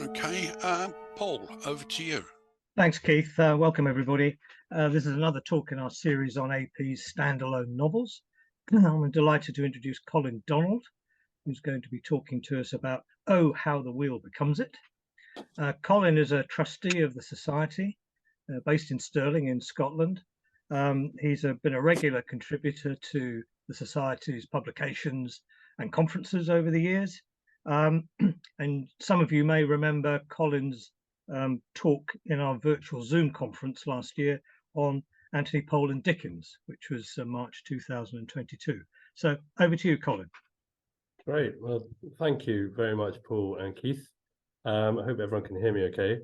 Okay, Paul, over to you. Thanks, Keith. Welcome, everybody. This is another talk in our series on AP's standalone novels. I'm delighted to introduce Colin Donald, who's going to be talking to us about Oh, How the Wheel Becomes It. Colin is a trustee of the Society, based in Stirling in Scotland. He's been a regular contributor to the Society's publications and conferences over the years. And some of you may remember Colin's talk in our virtual Zoom conference last year on Anthony Powell and Dickens, which was March 2022. So over to you, Colin. Great. Well, thank you very much, Paul and Keith. I hope everyone can hear me okay.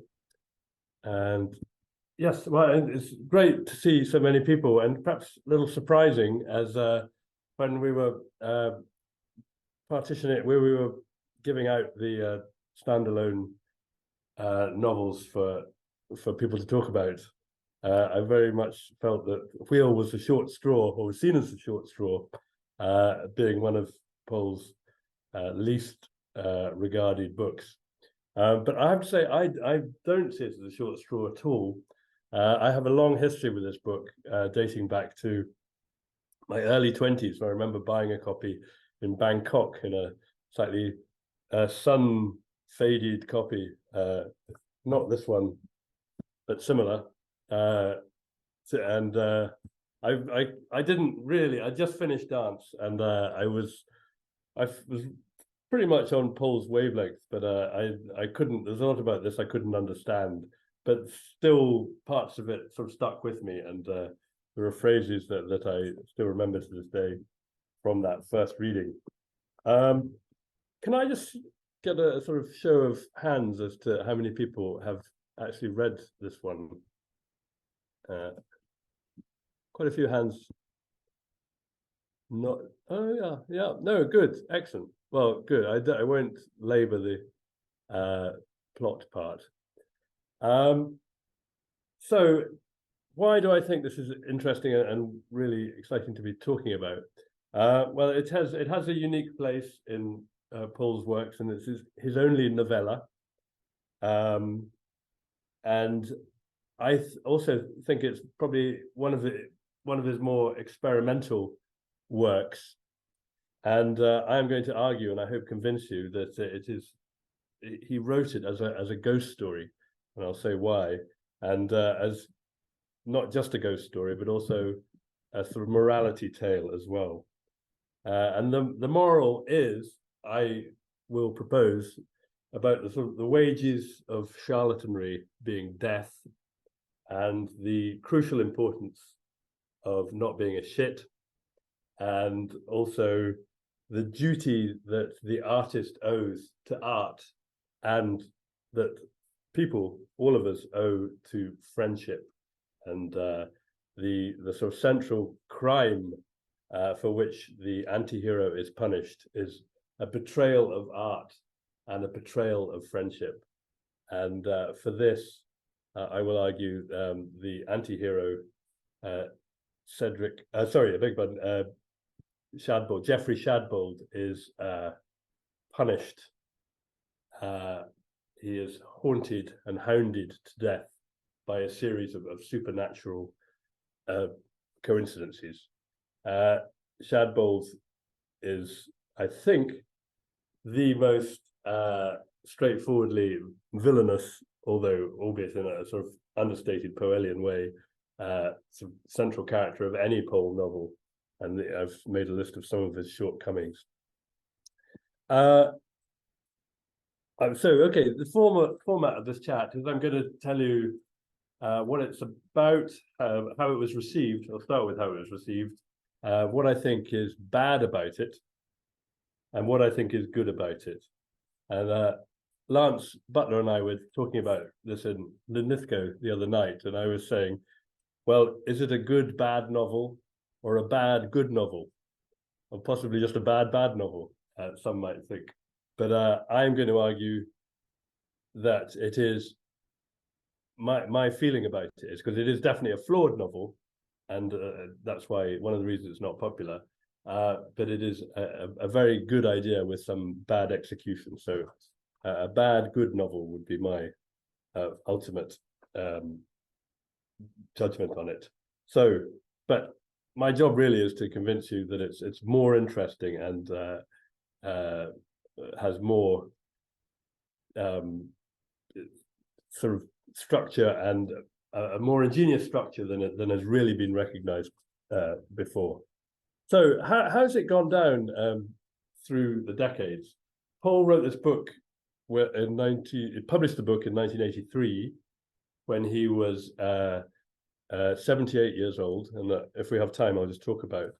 And yes, well, it's great to see so many people, and perhaps a little surprising as when we were partitioning it, where we were giving out the standalone novels for people to talk about. I very much felt that Wheel was a short straw, or was seen as a short straw, being one of Paul's least regarded books. But I have to say, I don't see it as a short straw at all. I have a long history with this book, dating back to my early 20s. I remember buying a copy in Bangkok in a slightly sun-faded copy, not this one, but similar. I didn't really. I just finished Dance, and I was pretty much on Paul's wavelength, but I couldn't. There's a lot about this I couldn't understand, but still parts of it sort of stuck with me, and there are phrases that I still remember to this day from that first reading. Can I just get a sort of show of hands as to how many people have actually read this one? Quite a few hands. Not. Oh yeah. No, good, excellent. Well, good. I won't labour the plot part. So, why do I think this is interesting and really exciting to be talking about? Well, it has a unique place in Paul's works, and it's his only novella. And I also think it's probably one of his more experimental works. And I am going to argue, and I hope convince you, that he wrote it as a ghost story, and I'll say why. And as not just a ghost story, but also a sort of morality tale as well. And the moral is, I will propose, about the wages of charlatanry being death, and the crucial importance of not being a shit, and also the duty that the artist owes to art, and that people, all of us, owe to friendship, and the sort of central crime for which the anti-hero is punished is a betrayal of art and a betrayal of friendship. And for this, I will argue the anti-hero, Geoffrey Shadbold is punished. He is haunted and hounded to death by a series of supernatural coincidences. Shadbold is, I think, the most straightforwardly villainous, although albeit in a sort of understated Powellian way, sort of central character of any Powell novel, and I've made a list of some of his shortcomings. Okay, the format of this chat is I'm going to tell you what it's about, how it was received. I'll start with how it was received, what I think is bad about it, and what I think is good about it. And Lance Butler and I were talking about this in Linlithgow the other night, and I was saying, well, is it a good bad novel or a bad good novel, or possibly just a bad novel? Some might think, but I'm going to argue that it is. My feeling about it is, because it is definitely a flawed novel, and that's why one of the reasons it's not popular. But it is a very good idea with some bad execution. So a bad good novel would be my ultimate judgment on it. So, but my job really is to convince you that it's more interesting and has more sort of structure and a more ingenious structure than has really been recognized before. So how's it gone down through the decades? Powell wrote this book published the book in 1983 when he was 78 years old, and if we have time, I'll just talk about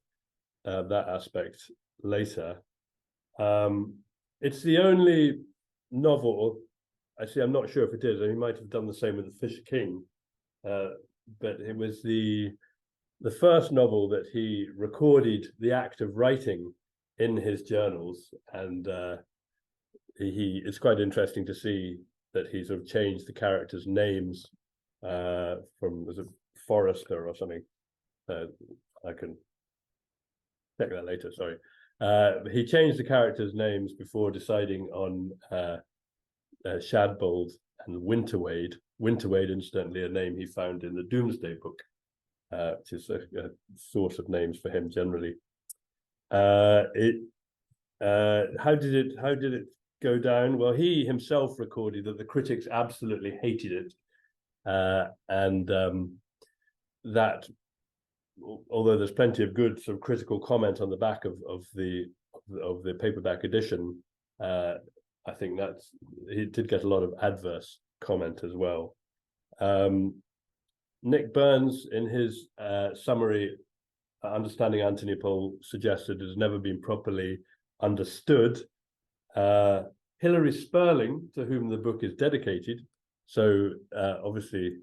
that aspect later. It's the only novel, actually, I'm not sure if it is, and he might have done the same with The Fisher King, but it was the first novel that he recorded the act of writing in his journals, and it's quite interesting to see that he sort of changed the characters' names from, was it Forrester or something? I can check that later, sorry. He changed the characters' names before deciding on Shadbold and Winterwade. Winterwade, incidentally, a name he found in the Doomsday Book, which is a source of names for him generally. How did it go down? Well, he himself recorded that the critics absolutely hated it, and that although there's plenty of good sort of critical comment on the back of the paperback edition, I think he did get a lot of adverse comment as well. Nick Burns, in his summary, Understanding Anthony Powell, suggested it has never been properly understood. Hilary Sperling, to whom the book is dedicated, so obviously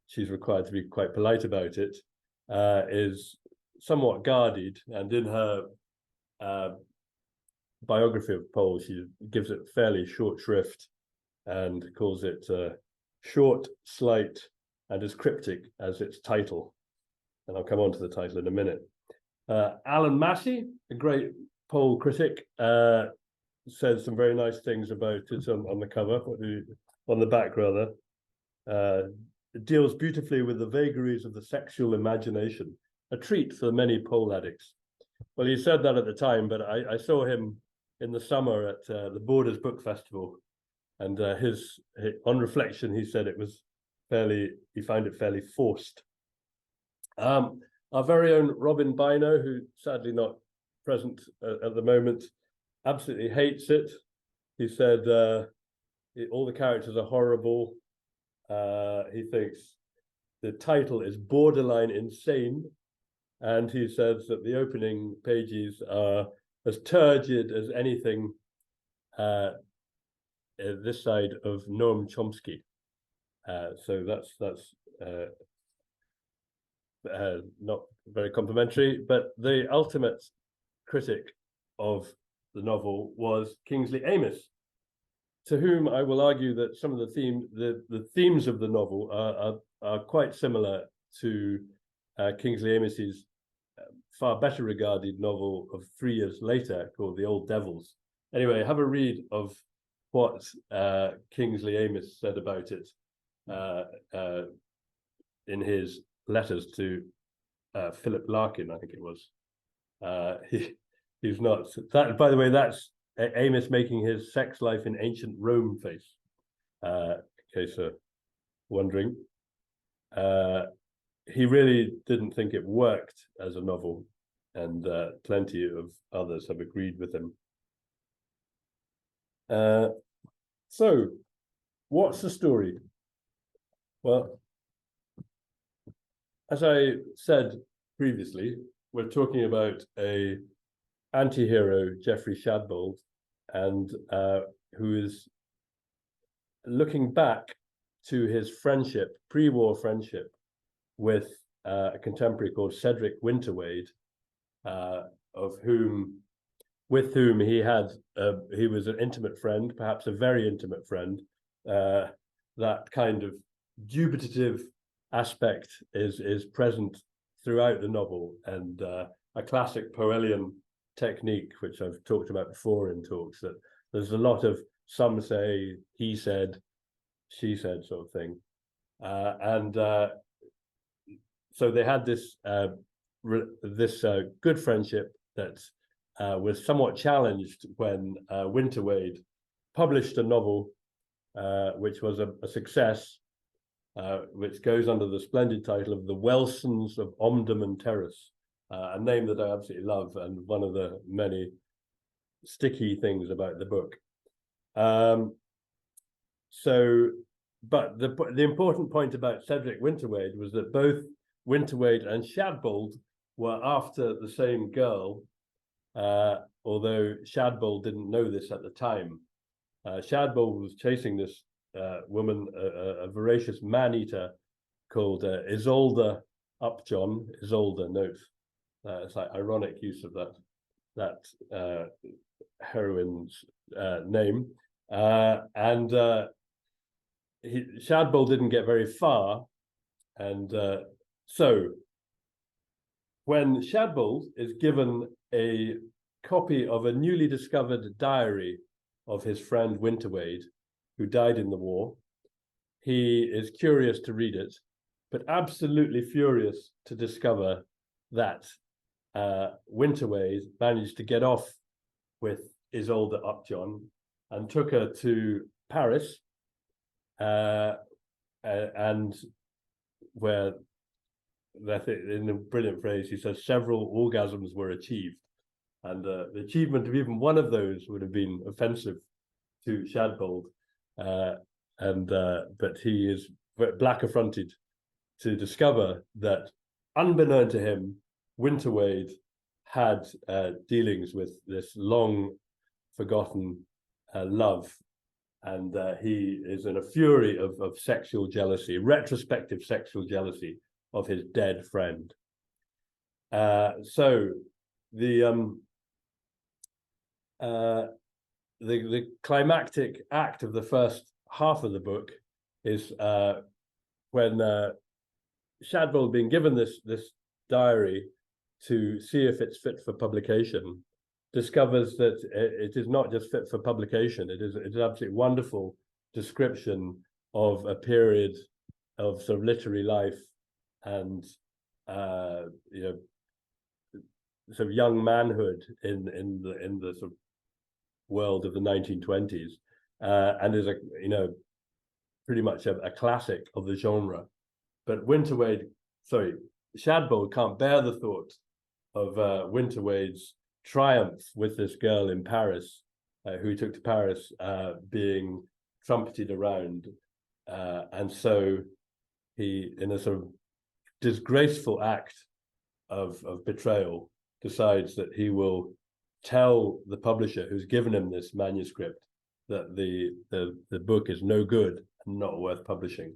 she's required to be quite polite about it, is somewhat guarded, and in her biography of Powell, she gives it fairly short shrift and calls it short, slight, and as cryptic as its title. And I'll come on to the title in a minute. Alan Massey, a great Powell critic, says some very nice things about it on the cover, on the back rather. It deals beautifully with the vagaries of the sexual imagination, a treat for many Powell addicts. Well, he said that at the time, but I saw him in the summer at the Borders Book Festival, and on reflection, he said he found it fairly forced. Our very own Robin Bino, who sadly not present at the moment, absolutely hates it. He said all the characters are horrible. He thinks the title is borderline insane, and he says that the opening pages are as turgid as anything this side of Noam Chomsky. So that's not very complimentary, but the ultimate critic of the novel was Kingsley Amis, to whom I will argue that some of the themes of the novel are quite similar to Kingsley Amis's far better regarded novel of 3 years later called The Old Devils. Anyway, have a read of what Kingsley Amis said about it in his letters to Philip Larkin, I think it was. He's not that. By the way, that's Amis making his sex life in ancient Rome face. In case you're wondering, he really didn't think it worked as a novel, and plenty of others have agreed with him. So, what's the story? Well, as I said previously, we're talking about a anti-hero, Geoffrey Shadbold, and who is looking back to his friendship, pre-war friendship, with a contemporary called Cedric Winterwade, with whom he was an intimate friend, perhaps a very intimate friend. That kind of dubitative aspect is present throughout the novel, and a classic Powellian technique, which I've talked about before in talks, that there's a lot of some say, he said, she said sort of thing. So they had this good friendship that was somewhat challenged when Winterwade published a novel which was a success, which goes under the splendid title of The Welsons of Omdurman Terrace, a name that I absolutely love and one of the many sticky things about the book. But the important point about Cedric Winterwade was that both Winterwade and Shadbold were after the same girl, although Shadbold didn't know this at the time. Shadbold was chasing this woman, a voracious man-eater called Isolde Upjohn. Isolde, note, it's like ironic use of that heroine's name. Shadbold didn't get very far, and so when Shadbold is given a copy of a newly discovered diary of his friend Winterwade, who died in the war, he is curious to read it, but absolutely furious to discover that Winterwade managed to get off with Isolde Upjohn and took her to Paris, and where in a brilliant phrase he says several orgasms were achieved, and the achievement of even one of those would have been offensive to Shadbold, but he is black affronted to discover that, unbeknown to him, Winterwade had dealings with this long forgotten love, and he is in a fury of sexual jealousy, retrospective sexual jealousy of his dead friend. So the climactic act of the first half of the book is when Shadbold, being given this diary to see if it's fit for publication, discovers that it is not just fit for publication. It is an absolutely wonderful description of a period of sort of literary life and sort of young manhood in the sort of world of the 1920s, and is pretty much a classic of the genre. But Shadbold can't bear the thought of Winterwade's triumph with this girl in Paris, who he took to Paris, being trumpeted around, and so he, in a sort of disgraceful act of betrayal, decides that he will tell the publisher who's given him this manuscript that the book is no good and not worth publishing,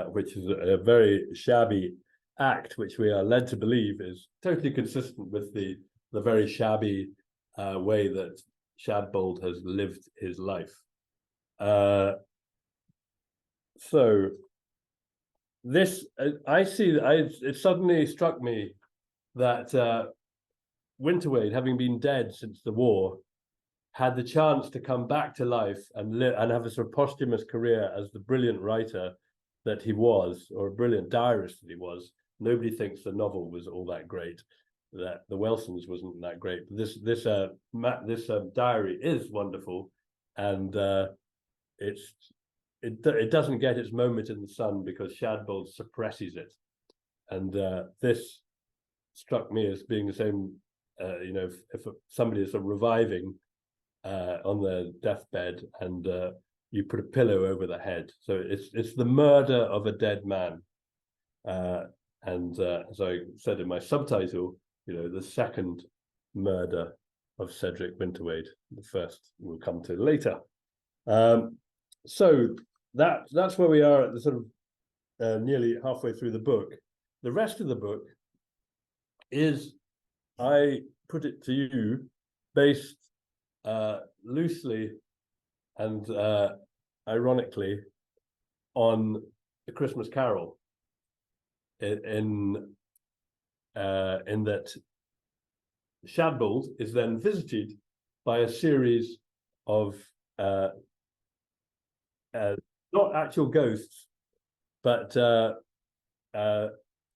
which is a very shabby act, which we are led to believe is totally consistent with the very shabby way that Shadbold has lived his life. So this, it suddenly struck me that Winterwade, having been dead since the war, had the chance to come back to life and have a sort of posthumous career as the brilliant writer that he was, or a brilliant diarist that he was. Nobody thinks the novel was all that great, that the Welsons wasn't that great. But this diary is wonderful, and it doesn't get its moment in the sun because Shadbold suppresses it, and this struck me as being the same. If somebody is sort of reviving on their deathbed, and you put a pillow over the head, so it's the murder of a dead man, and as I said in my subtitle, the second murder of Cedric Winterwade. The first we'll come to later. So that's where we are at the sort of nearly halfway through the book. The rest of the book is, I put it to you, based loosely and ironically on A Christmas Carol, in in that Shadbold is then visited by a series of not actual ghosts, but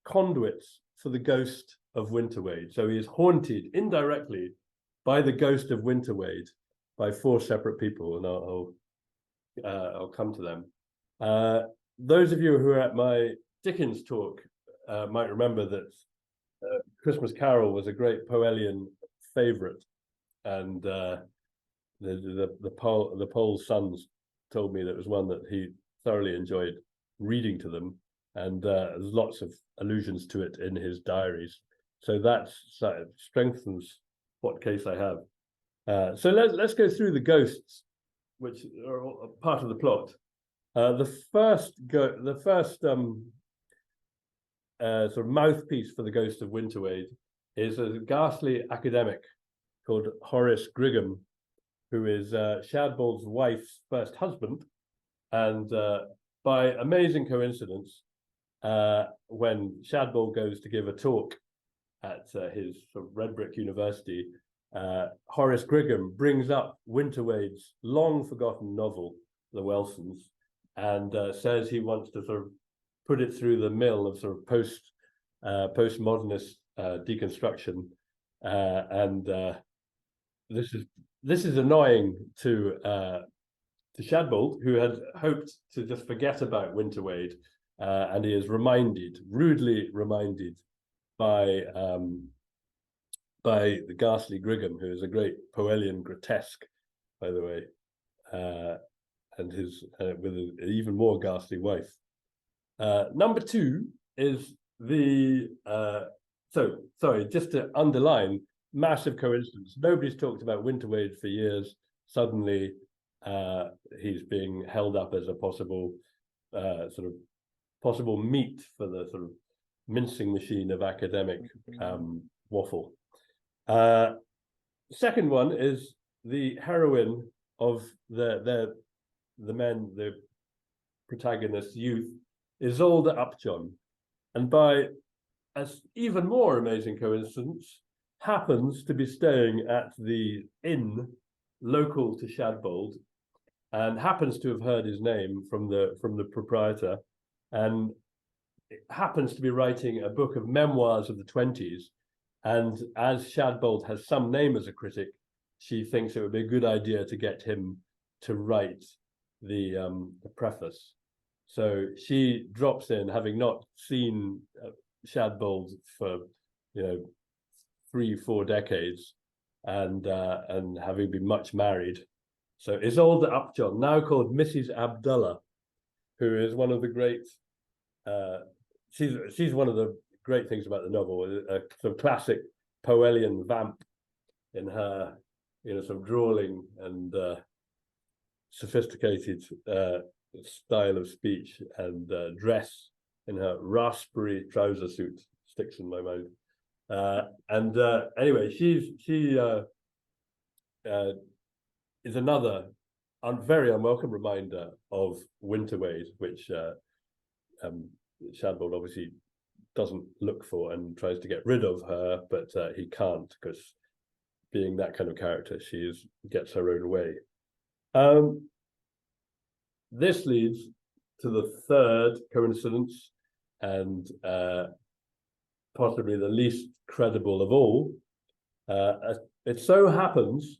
conduits for the ghost of Winterwade. So he is haunted indirectly by the ghost of Winterwade by 4 separate people, and I'll come to them. Those of you who are at my Dickens talk might remember that Christmas Carol was a great Powellian favourite, and the Powell's sons told me that it was one that he thoroughly enjoyed reading to them, and there's lots of allusions to it in his diaries. So that strengthens what case I have. So let's go through the ghosts, which are part of the plot. The first sort of mouthpiece for the ghost of Winterwade is a ghastly academic called Horace Grigham, who is Shadbold's wife's first husband, and by amazing coincidence, when Shadbold goes to give a talk at his sort of red brick university, Horace Grigham brings up Winterwade's long forgotten novel, The Welsons, and says he wants to sort of put it through the mill of sort of postmodernist deconstruction, and this is annoying to Shadbold, who had hoped to just forget about Winterwade, and he is rudely reminded by the ghastly Grigham, who is a great Powellian grotesque, by the way, and his with an even more ghastly wife. Number 2 is the sorry, just to underline, massive coincidence. Nobody's talked about Winterwade for years. Suddenly, he's being held up as a possible meat for the sort of mincing machine of academic waffle. Second one is the heroine of the protagonist's youth, Isolde Upjohn, and by an even more amazing coincidence, happens to be staying at the inn local to Shadbold, and happens to have heard his name from the proprietor, and happens to be writing a book of memoirs of the 20s. And as Shadbold has some name as a critic, she thinks it would be a good idea to get him to write the preface. So she drops in, having not seen Shadbold for 3-4 decades, and having been much married. So Isolde Upjohn, now called Mrs. Abdullah, who is one of the great. She's one of the great things about the novel, a sort of classic Powellian vamp in her, sort of drawling and sophisticated style of speech, and dress in her raspberry trouser suit sticks in my mind. Anyway, she is another very unwelcome reminder of Winterwade, which Shadbold obviously doesn't look for and tries to get rid of her, but he can't, because being that kind of character, she gets her own way. This leads to the third coincidence, and possibly the least credible of all. It so happens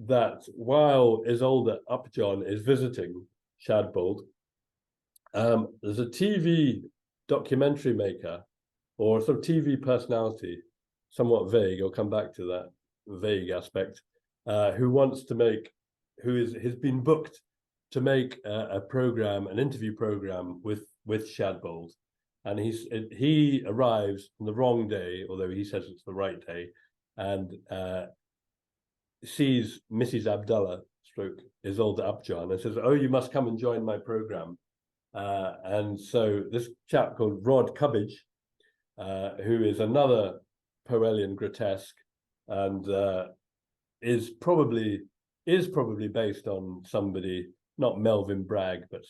that while Isolde Upjohn is visiting Shadbold, there's a TV documentary maker, or sort of TV personality, somewhat vague, I'll come back to that vague aspect, who has been booked to make an interview program with Shadbold, and he arrives on the wrong day, although he says it's the right day, and sees Mrs. Abdullah / Isolde Upjohn and says, "Oh, you must come and join my program." And so this chap called Rod Cubbage, who is another Powellian grotesque, and is probably based on somebody, not Melvin Bragg, but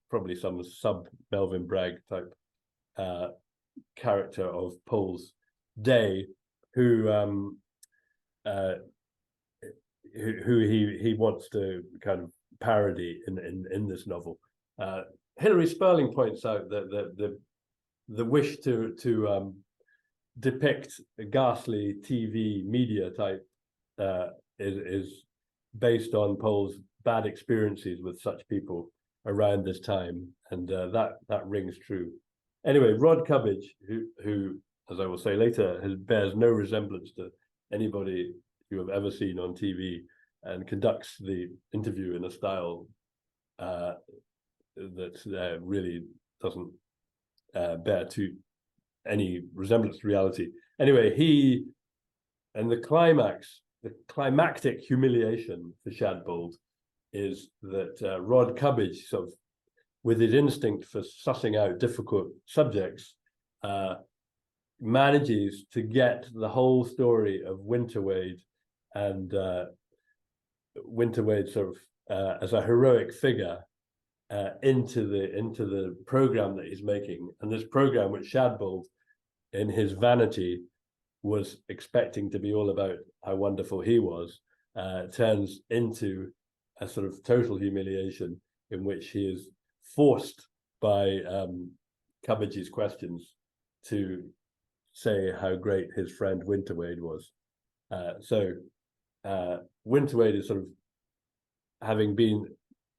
probably some sub Melvin Bragg type character of Pole's, day who he wants to kind of parody in this novel. Hilary Spurling points out that the wish to depict a ghastly TV media type is based on Powell's bad experiences with such people around this time, and that rings true. Anyway, Rod Cubbage, who as I will say later, bears no resemblance to anybody you have ever seen on TV, and conducts the interview in a style that really doesn't bear to any resemblance to reality. Anyway, the climactic humiliation for Shadbold is that Rod Cubbage, sort of with his instinct for sussing out difficult subjects, manages to get the whole story of Winterwade and Winterwade sort of as a heroic figure into the program that he's making. And this program, which Shadbold, in his vanity, was expecting to be all about how wonderful he was, turns into a sort of total humiliation in which he is forced by Cubbage's questions to say how great his friend Winterwade was. So Winterwade is sort of, having been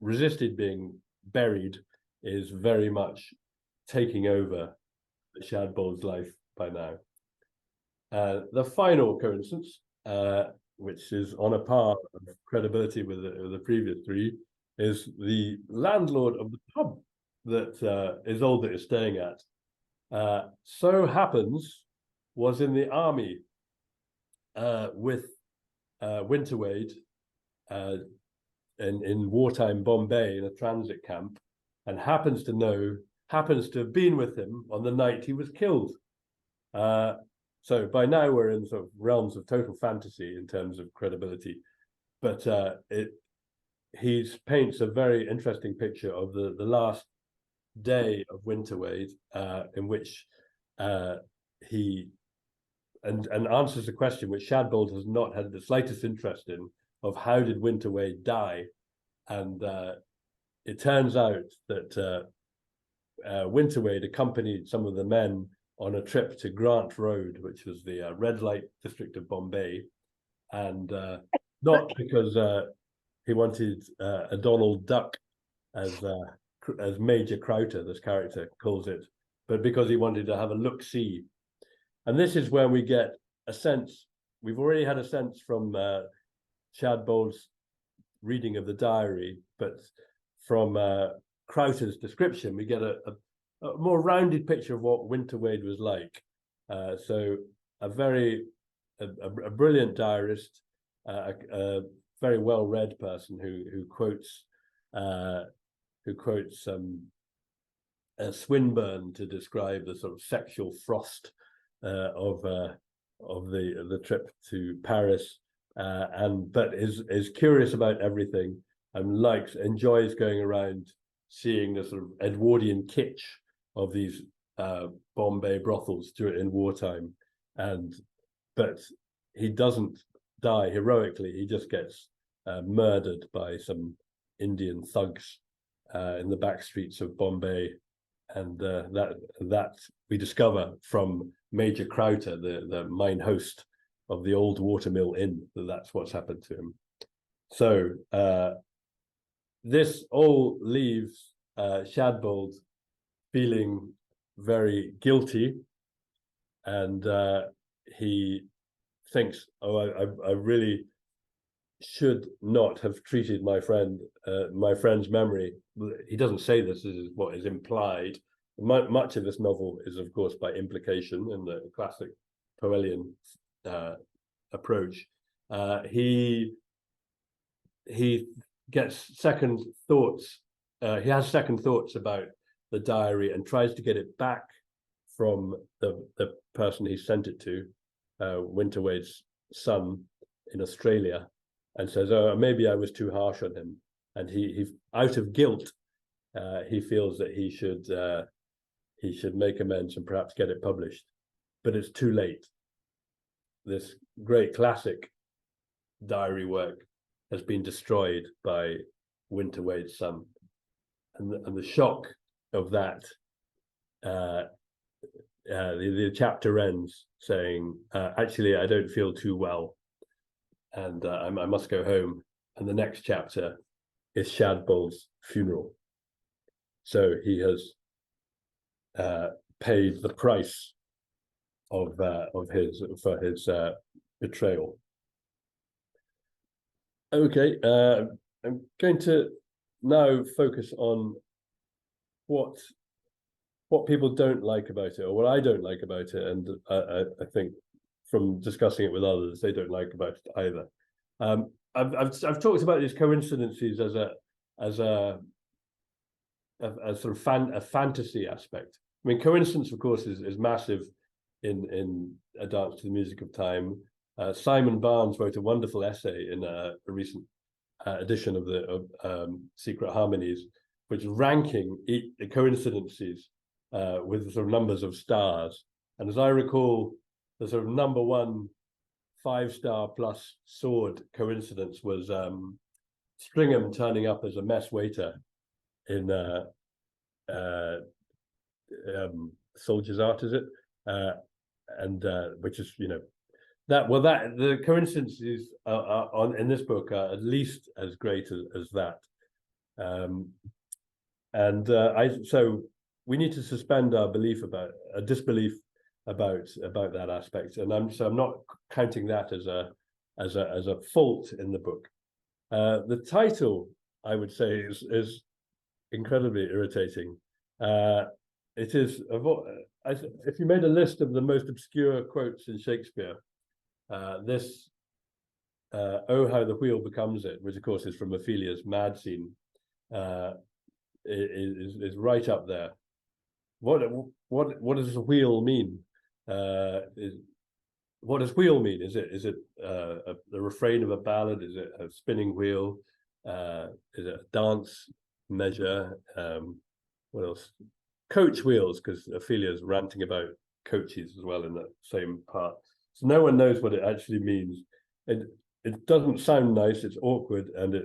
resisted being buried, is very much taking over Shadbold's life by now. The final coincidence, which is on a par of credibility with the previous three, is the landlord of the pub that Isolde is staying at. So happens was in the army with Winterwade in wartime Bombay in a transit camp, and happens to have been with him on the night he was killed. So by now we're in sort of realms of total fantasy in terms of credibility, but he paints a very interesting picture of the last day of Winterwade, in which he and answers the question which Shadbold has not had the slightest interest in, of how did Winterwade die. And it turns out that Winterwade accompanied some of the men on a trip to Grant Road, which was the red light district of Bombay, and not because he wanted a Donald Duck, as Major Crowther, this character, calls it, but because he wanted to have a look-see. And this is where we get a sense, we've already had a sense from Shadbold's reading of the diary, but from Crowther's description, we get a more rounded picture of what Winterwade was like. So a brilliant diarist, a very well-read person who quotes Swinburne to describe the sort of sexual frost of the trip to Paris, but is curious about everything and enjoys going around seeing the sort of Edwardian kitsch of these Bombay brothels in wartime, but he doesn't die heroically. He just gets murdered by some Indian thugs in the back streets of Bombay, and that we discover from Major Crowther, the mine host of the old Watermill Inn, that's what's happened to him. So this all leaves Shadbold feeling very guilty, and he thinks, I really should not have treated my friend's memory. He doesn't say this, is what is implied. Much of this novel is, of course, by implication in the classic Powellian approach. He gets second thoughts. He has second thoughts about the diary and tries to get it back from the person he sent it to, Winterwade's son in Australia, and says, "Oh, maybe I was too harsh on him." And he out of guilt, he feels that he should make amends and perhaps get it published, but it's too late. this great classic diary work has been destroyed by Winter Wade's son, and the shock of that. The chapter ends saying, "Actually, I don't feel too well, and I must go home." And the next chapter is Shadbolt's funeral. So he has paid the price of his betrayal. Okay, I'm going to now focus on what people don't like about it, or what I don't like about it, and I think from discussing it with others, they don't like about it either. I've talked about these coincidences as a sort of a fantasy aspect. I mean, coincidence, of course, is massive in A Dance to the Music of Time. Simon Barnes wrote a wonderful essay in a recent edition of the Secret Harmonies, which is ranking the coincidences with the sort of numbers of stars. And as I recall, the sort of number one 5-star plus sword coincidence was Stringham turning up as a mess waiter in Soldier's Art, is it? And which is, that the coincidences are in this book are at least as great as that. So we need to suspend our disbelief about that aspect, and I'm not counting that as a fault in the book. The title, I would say, is incredibly irritating. It is, if you made a list of the most obscure quotes in Shakespeare, this "Oh, how the wheel becomes it," which of course is from Ophelia's mad scene, is right up there. What does the wheel mean? What does wheel mean? Is it the refrain of a ballad? Is it a spinning wheel? Is it a dance measure? What else? Coach wheels, because Ophelia's ranting about coaches as well in that same part. So no one knows what it actually means. It doesn't sound nice. It's awkward, and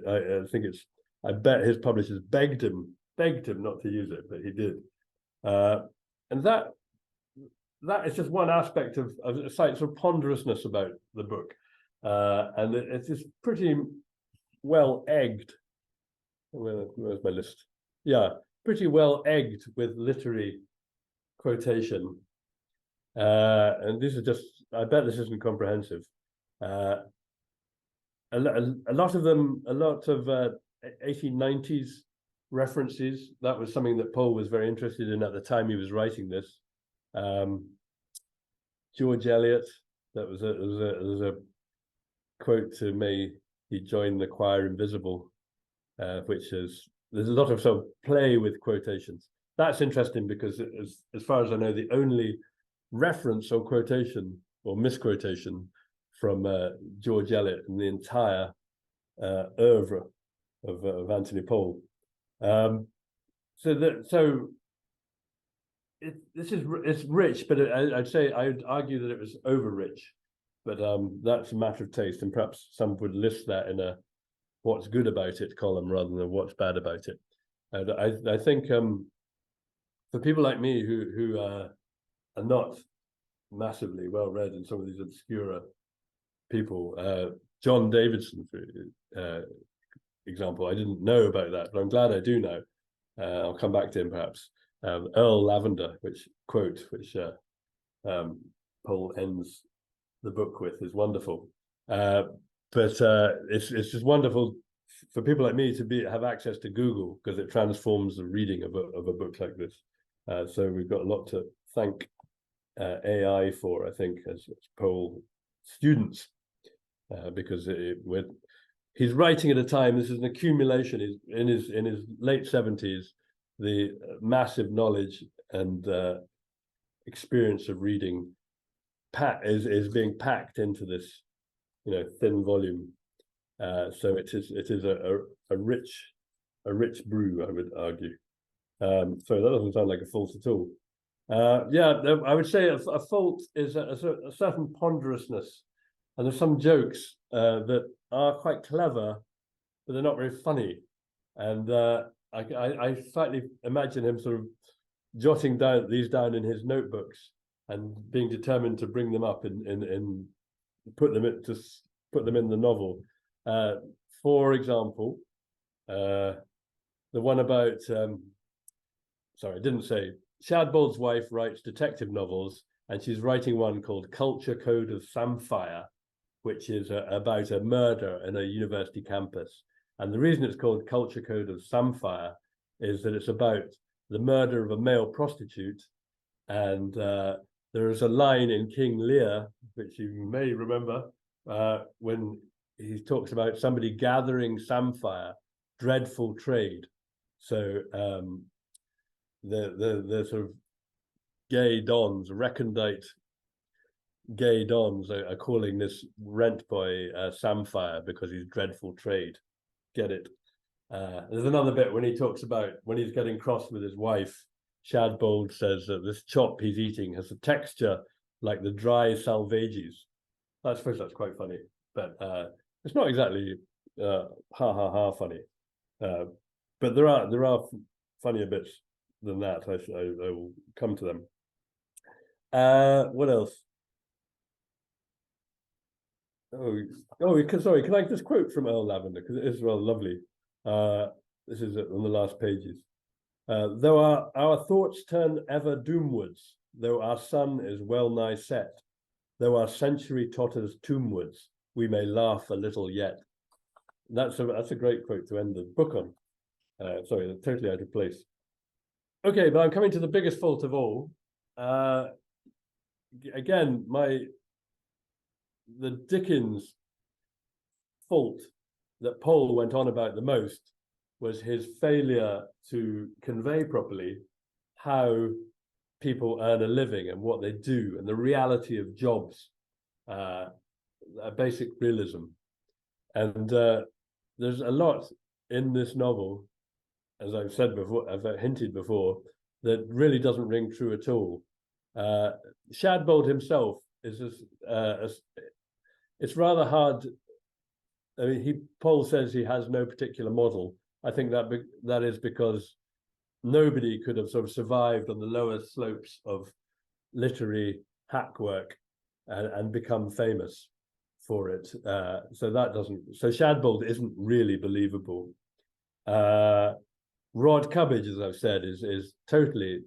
I bet his publishers begged him not to use it, but he did. And that is just one aspect of a sort of ponderousness about the book, and it is pretty well egged. Where's my list? Yeah, pretty well egged with literary quotation, and this is just. I bet this isn't comprehensive. A lot of 1890s references. That was something that Paul was very interested in at the time he was writing this. George Eliot. There was a quote to "May he join the choir invisible," which is, there's a lot of sort of play with quotations. That's interesting because as far as I know, the only reference or quotation or misquotation from George Eliot in the entire oeuvre of Anthony Powell. It's rich, but I'd argue that it was over rich, but that's a matter of taste, and perhaps some would list that in a what's good about it column rather than what's bad about it. And I think for people like me who are not massively well read in some of these obscure people, John Davidson, for example, I didn't know about that, but I'm glad I do know. I'll come back to him perhaps. Earl Lavender, which Paul ends the book with, is wonderful. But it's just wonderful for people like me to have access to Google, because it transforms the reading of a book like this. So we've got a lot to thank AI for, I think, as Paul students, because he's writing at a time. This is an accumulation. In his late 70s, the massive knowledge and experience of reading is being packed into this, thin volume. So it is a rich brew, I would argue. So that doesn't sound like a fault at all. I would say a fault is a certain ponderousness and there's some jokes that are quite clever, but they're not very funny. And I slightly imagine him sort of jotting these down in his notebooks and being determined to bring them up in put them in the novel. For example, the one about sorry, I didn't say. Shadbold's wife writes detective novels, and she's writing one called Culture Code of Samphire, which is about a murder in a university campus. And the reason it's called Culture Code of Samphire is that it's about the murder of a male prostitute. And there is a line in King Lear, which you may remember, when he talks about somebody gathering samphire, dreadful trade. So the sort of gay dons, recondite gay dons are calling this rent boy Samphire because he's dreadful trade. Get it? There's another bit when he talks about when he's getting cross with his wife. Shadbold says that this chop he's eating has a texture like the dry salvages. I suppose that's quite funny, but it's not exactly ha ha ha funny. But there are funnier bits than that. I will come to them. What else? Sorry, can I just quote from Earl Lavender, because it is rather lovely. This is on the last pages. Though our thoughts turn ever doomwards, though our sun is well nigh set, though our century totters tombwards, we may laugh a little yet. That's a great quote to end the book on. Sorry, that's totally out of place. Okay, but I'm coming to the biggest fault of all. Again, the Dickens fault that Powell went on about the most was his failure to convey properly how people earn a living and what they do and the reality of jobs, a basic realism. And there's a lot in this novel, as I've said before, I've hinted before, that really doesn't ring true at all. Shadbold himself is it's rather hard. I mean, Powell says he has no particular model. I think that is because nobody could have sort of survived on the lower slopes of literary hack work and become famous for it. So Shadbold isn't really believable. Rod Cubbage, as I've said, is totally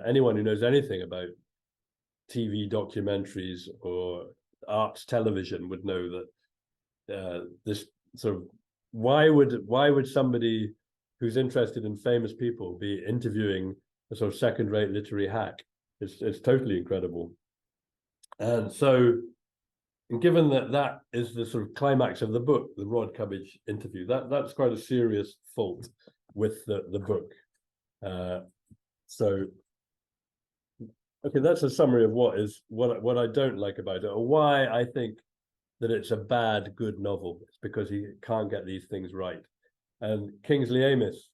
anyone who knows anything about TV documentaries or arts television would know that this sort of why would somebody who's interested in famous people be interviewing a sort of second-rate literary hack? It's totally incredible. And so, given that is the sort of climax of the book, the Rod Cubbage interview, that's quite a serious fault with the book. So okay, that's a summary of what I don't like about it, or why I think that it's a bad good novel. It's because he can't get these things right. And Kingsley Amis,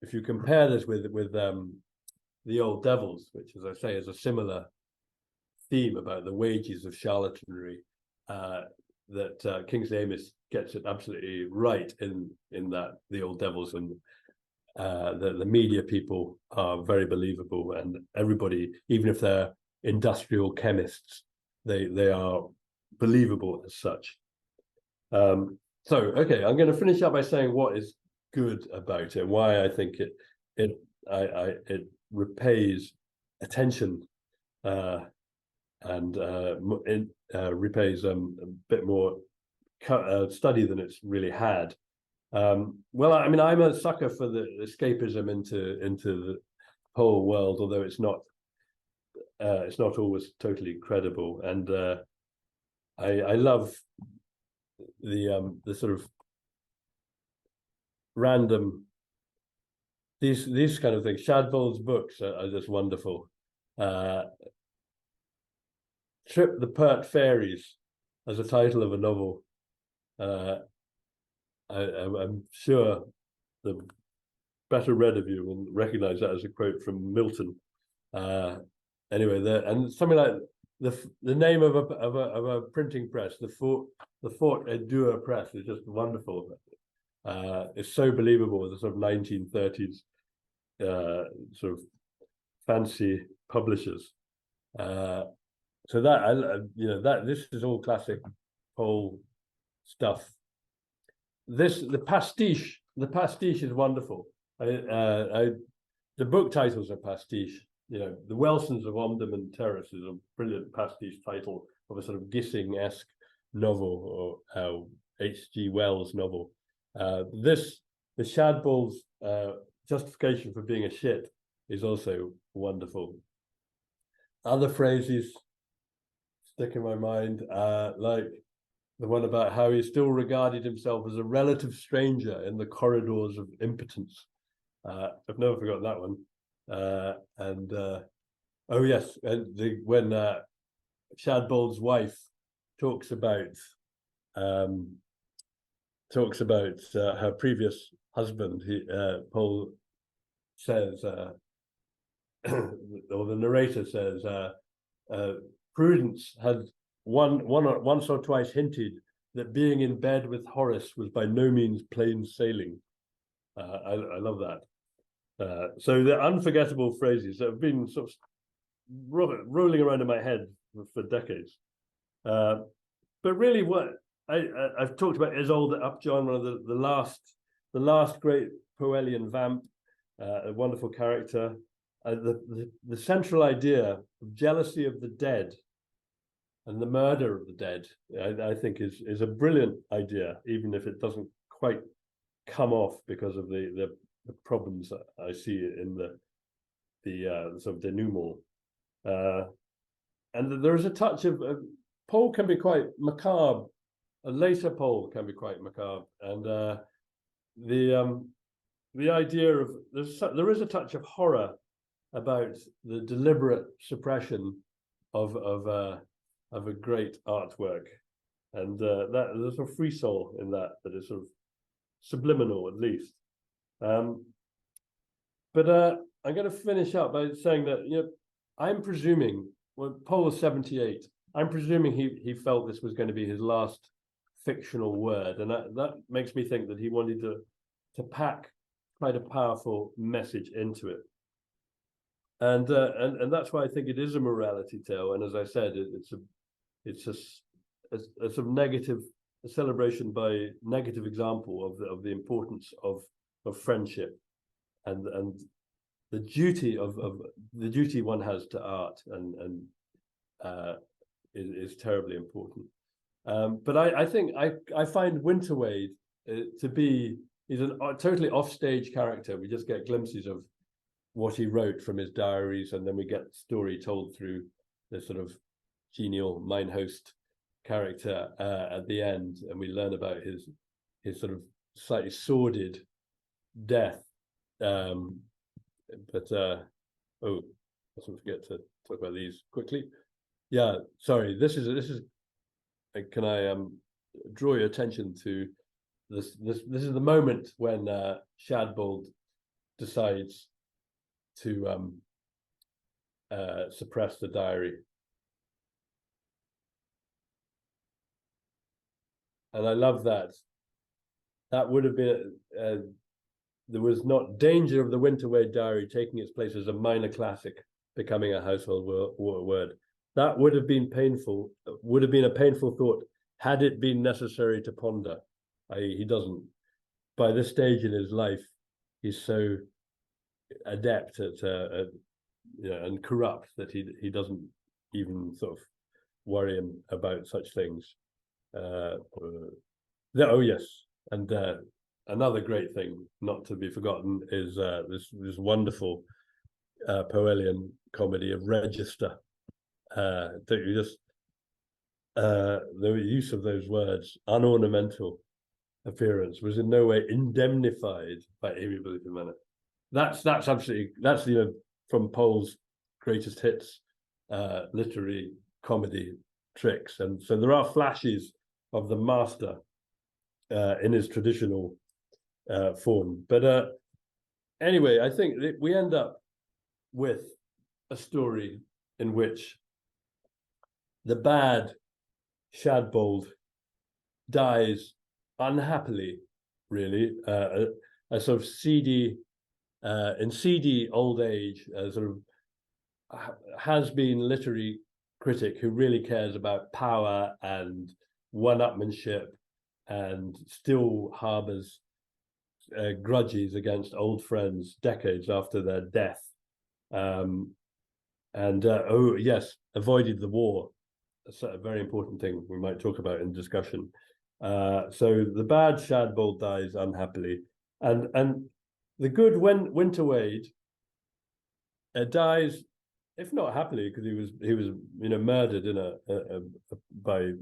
if you compare this with The Old Devils, which, as I say, is a similar theme about the wages of charlatanry, that Kingsley Amis gets it absolutely right in that The Old Devils, and the media people are very believable, and everybody, even if they're industrial chemists, they are believable as such. So okay, I'm going to finish up by saying what is good about it, why I think it repays attention and repays a bit more study than it's really had. Well, I mean, I'm a sucker for the escapism into the whole world, although it's not always totally credible. And I love the sort of random these kind of things. Shadbold's books are just wonderful. Trip the Pert Fairies as a title of a novel. I'm sure the better read of you will recognize that as a quote from Milton. Anyway, and something like the name of a printing press, the Fort Edua press, is just wonderful. It's so believable, the sort of 1930s sort of fancy publishers. So that this is all classic Powell stuff. The pastiche is wonderful. The book titles are pastiche. The Welsons of Omdurman Terrace is a brilliant pastiche title of a sort of Gissing-esque novel, or H.G. Wells novel. The Shadball's justification for being a shit is also wonderful. Other phrases stick in my mind, like the one about how he still regarded himself as a relative stranger in the corridors of impotence. I've never forgotten that one. Oh yes, and when Shadbold's wife talks about her previous husband, Paul says, or the narrator says, Prudence had once or twice hinted that being in bed with Horace was by no means plain sailing. I love that. So the unforgettable phrases that have been sort of rolling around in my head for decades. But really, what I've talked about Isolde Upjohn, one of the last great Powellian vamp, a wonderful character. The central idea of jealousy of the dead and the murder of the dead, I think is a brilliant idea, even if it doesn't quite come off because of the problems that I see in the sort of denouement. And there is a touch of Powell can be quite macabre. A later Powell can be quite macabre, and the idea of there is a touch of horror about the deliberate suppression of a great artwork, and that there's a free soul in that is sort of subliminal, at least. But I'm going to finish up by saying that I'm presuming, well, Powell was 78. I'm presuming he felt this was going to be his last fictional word, and that makes me think that he wanted to pack quite a powerful message into it. And that's why I think it is a morality tale. And as I said, it's a sort of negative, a celebration by negative example of the importance of friendship and the duty of the duty one has to art and is terribly important. But I think I find Winterwade to be, he's a totally offstage character. We just get glimpses of what he wrote from his diaries, and then we get the story told through the sort of genial mine host character at the end, and we learn about his sort of slightly sordid death. But let's not forget to talk about these quickly. Yeah, sorry. This is. Can I draw your attention to this? This is the moment when Shadbold decides to suppress the diary, and I love that. That would have been there was not danger of the Winterwade diary taking its place as a minor classic, becoming a household word. That would have been painful. Would have been a painful thought had it been necessary to ponder. He doesn't. By this stage in his life, he's so adept at and corrupt that he doesn't even sort of worry about such things. Oh yes, and another great thing not to be forgotten is this wonderful Powellian comedy of Register. The use of those words, unornamental appearance, was in no way indemnified by amiability of manner. That's absolutely, that's from Powell's greatest hits literary comedy tricks, and so there are flashes of the master in his traditional form. But anyway, I think that we end up with a story in which the bad Shadbold dies unhappily, really, a sort of seedy, in seedy old age, sort of has-been literary critic who really cares about power and one-upmanship and still harbors grudges against old friends decades after their death. Oh yes, avoided the war. That's a very important thing we might talk about in discussion. So the bad Shadbold dies unhappily, and the good Winter Wade dies, if not happily, because he was murdered by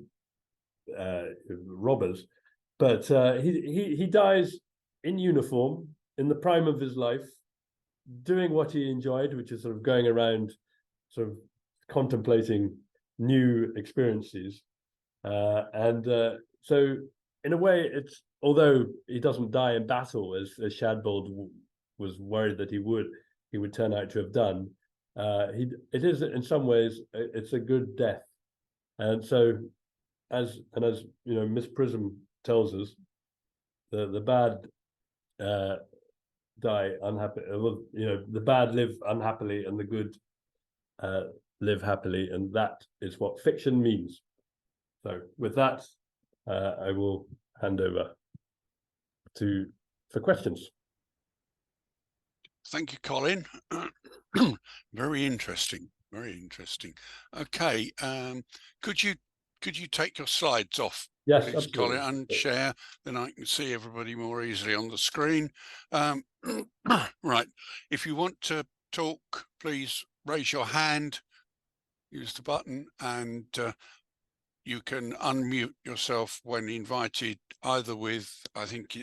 robbers, but he dies in uniform in the prime of his life, doing what he enjoyed, which is sort of going around, sort of contemplating new experiences, so in a way, it's, although he doesn't die in battle as Shadbold was worried that he would turn out to have done. It is, in some ways, it's a good death, and so as Miss Prism tells us, the bad die unhappy. The bad live unhappily, and the good live happily, and that is what fiction means. So with that, I will hand over for questions. Thank you, Colin. Very interesting. Very interesting. Okay, could you take your slides off, yes, please, absolutely. Colin, and share? Then I can see everybody more easily on the screen. Right. If you want to talk, please raise your hand. Use the button, and you can unmute yourself when invited, either with, I think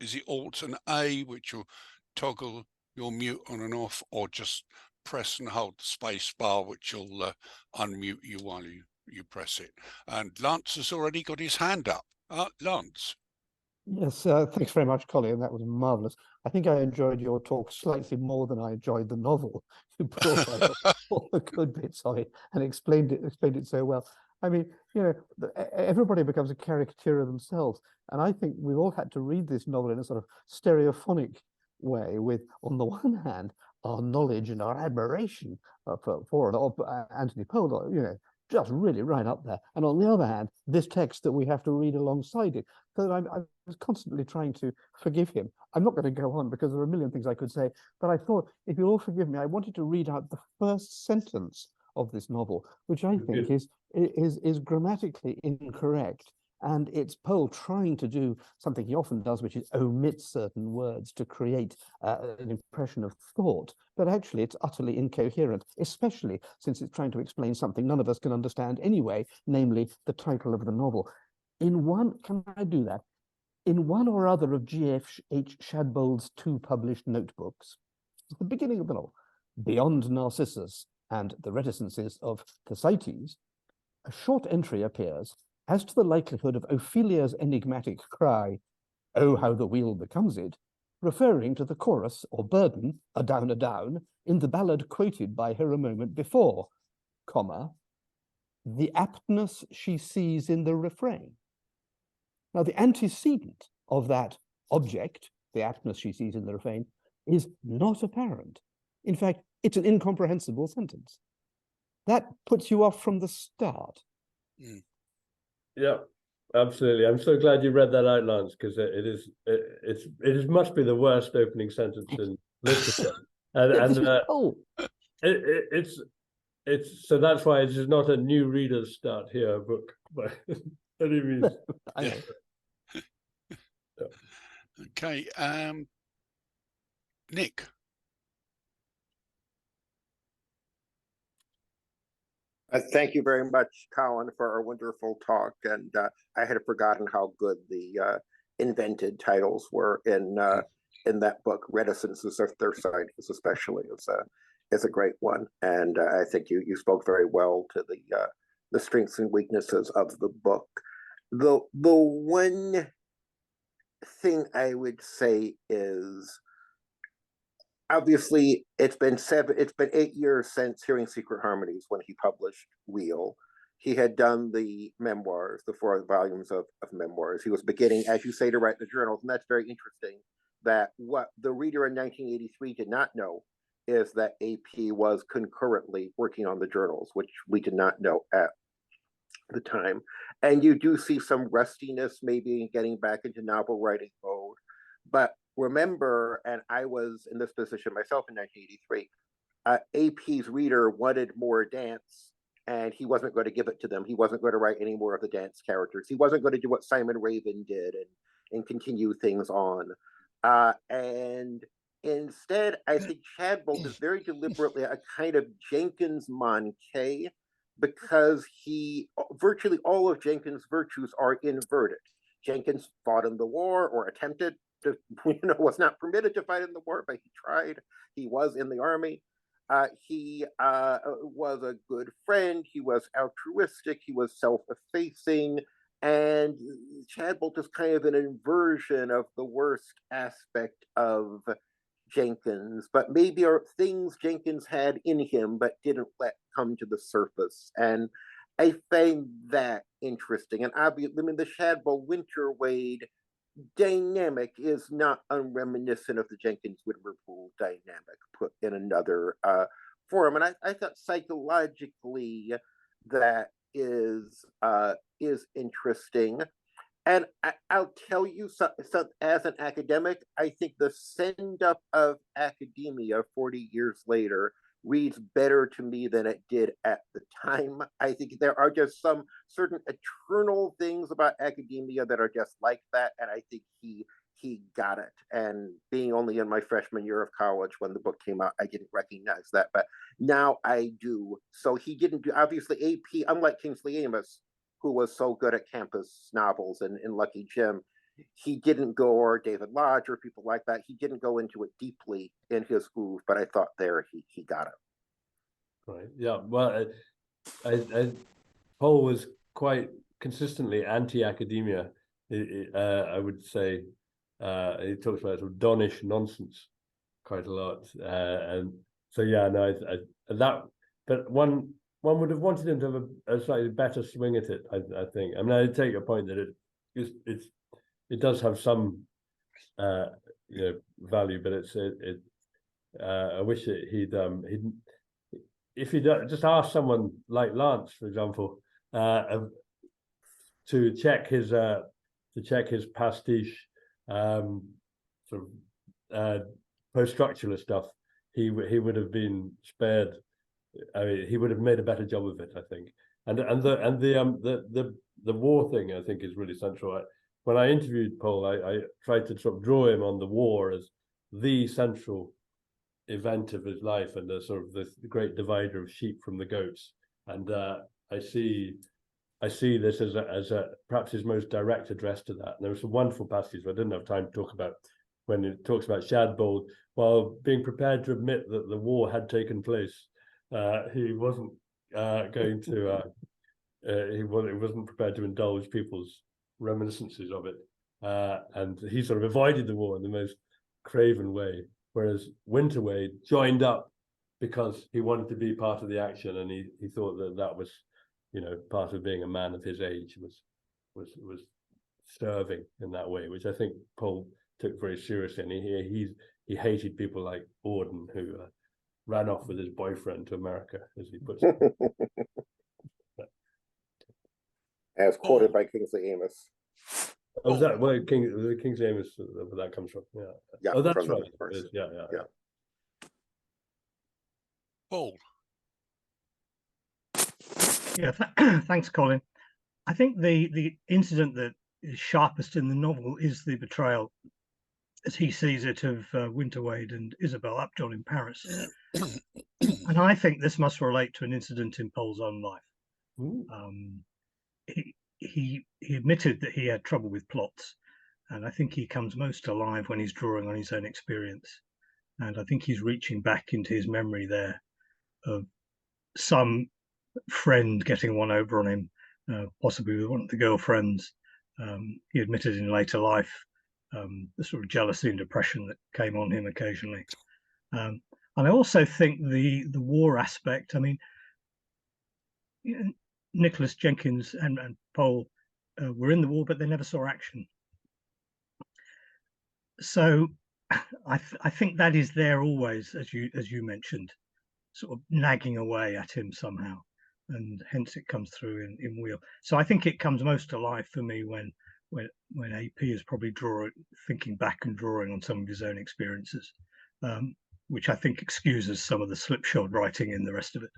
is it Alt and A, which will toggle your mute on and off, or just press and hold the space bar, which will unmute you while you press it. And Lance has already got his hand up. Lance. Yes, thanks very much, Colin. That was marvellous. I think I enjoyed your talk slightly more than I enjoyed the novel. You brought out all the good bits of it and explained it so well. I mean, everybody becomes a caricature of themselves. And I think we've all had to read this novel in a sort of stereophonic way, with, on the one hand, our knowledge and our admiration for Anthony Powell, just really right up there. And on the other hand, this text that we have to read alongside it. So I was constantly trying to forgive him. I'm not going to go on because there are a million things I could say, but I thought, if you'll all forgive me, I wanted to read out the first sentence of this novel, which I think is grammatically incorrect. And it's Powell trying to do something he often does, which is omit certain words to create an impression of thought. But actually, it's utterly incoherent, especially since it's trying to explain something none of us can understand anyway, namely the title of the novel. Can I do that? In one or other of G.H. Shadbold's 2 published notebooks, at the beginning of the novel, Beyond Narcissus and the Reticences of Thersites, a short entry appears as to the likelihood of Ophelia's enigmatic cry, "Oh, how the wheel becomes it," referring to the chorus or burden, a down, in the ballad quoted by her a moment before, comma, the aptness she sees in the refrain. Now, the antecedent of that object, the aptness she sees in the refrain, is not apparent. In fact, it's an incomprehensible sentence. That puts you off from the start. Mm. Yeah, absolutely. I'm so glad you read that out, Lance, because it must be the worst opening sentence in literature. It's so that's why it is not a new readers start here book by any means. I know. Yeah. Okay, Nick. Thank you very much, Colin, for a wonderful talk. And I had forgotten how good the invented titles were in that book. Reticences of Thersites, especially, is a great one. And I think you spoke very well to the strengths and weaknesses of the book. The one thing I would say is, obviously, it's been 8 years since Hearing Secret Harmonies when he published Wheel. he had done the memoirs, the 4 volumes of memoirs. He was beginning, as you say, to write the journals. And that's very interesting, that what the reader in 1983 did not know is that AP was concurrently working on the journals, which we did not know at the time. And you do see some rustiness maybe in getting back into novel writing mode. But remember, and I was in this position myself in 1983, AP's reader wanted more dance, and he wasn't going to give it to them. He wasn't going to write any more of the dance characters. He wasn't going to do what Simon Raven did and continue things on. And instead, I think Shadbolt is very deliberately a kind of Jenkins Monkey, because virtually all of Jenkins' virtues are inverted. Jenkins fought in the war, or attempted to, was not permitted to fight in the war, but he tried. He was in the army. He was a good friend. He was altruistic. He was self-effacing. And Shadbolt is kind of an inversion of the worst aspect of Jenkins, but maybe are things Jenkins had in him but didn't let come to the surface. And I find that interesting. And obviously, I mean, the Shadbolt Winterwade dynamic is not unreminiscent of the Jenkins Liverpool dynamic, put in another form. And I thought psychologically that is interesting. And I'll tell you, as an academic, I think the send-up of academia 40 years later reads better to me than it did at the time. I think there are just some certain eternal things about academia that are just like that, and I think he got it. And being only in my freshman year of college when the book came out, I didn't recognize that, but now I do. So he didn't do, obviously AP, unlike Kingsley Amis, who was so good at campus novels and in Lucky Jim, he didn't go, or David Lodge or people like that, he didn't go into it deeply in his groove, but I thought there he got it. Right. Yeah. Well, Paul was quite consistently anti-academia. I would say he talks about sort of Donish nonsense quite a lot, and so yeah, no, that. But one would have wanted him to have a slightly better swing at it. I think. I mean, I take your point that it does have some value, but I wish he'd if he'd just asked someone like Lance, for example, to check his pastiche sort of post-structuralist stuff, he would have been spared. I mean, he would have made a better job of it, I think. And the war thing, I think, is really central. When I interviewed Paul, I tried to sort of draw him on the war as the central event of his life and the sort of the great divider of sheep from the goats. And I see this as a perhaps his most direct address to that. And there was some wonderful passages I didn't have time to talk about when it talks about Shadbolt, while being prepared to admit that the war had taken place. He wasn't going to. He wasn't prepared to indulge people's reminiscences of it, and he sort of avoided the war in the most craven way. Whereas Winterwade joined up because he wanted to be part of the action, and he thought that was, part of being a man of his age was serving in that way, which I think Paul took very seriously. And he hated people like Auden, who ran off with his boyfriend to America, as he puts it. As quoted by Kingsley Amis. Oh, is that where Kingsley Amis, where that comes from? Yeah. Yeah. Oh, that's right. Yeah. Paul. Yeah, thanks, Colin. I think the incident that is sharpest in the novel is the betrayal, as he sees it, of Winterwade and Isabel Upjohn in Paris. And I think this must relate to an incident in Paul's own life. He admitted that he had trouble with plots, and I think he comes most alive when he's drawing on his own experience. And I think he's reaching back into his memory there of some friend getting one over on him, possibly with one of the girlfriends. He admitted in later life the sort of jealousy and depression that came on him occasionally. And I also think the war aspect, I mean, Nicholas Jenkins and Powell were in the war, but they never saw action. So I think that is there always, as you mentioned, sort of nagging away at him somehow, and hence it comes through in Wheel. So I think it comes most alive for me when AP is probably thinking back and drawing on some of his own experiences, which I think excuses some of the slipshod writing in the rest of it.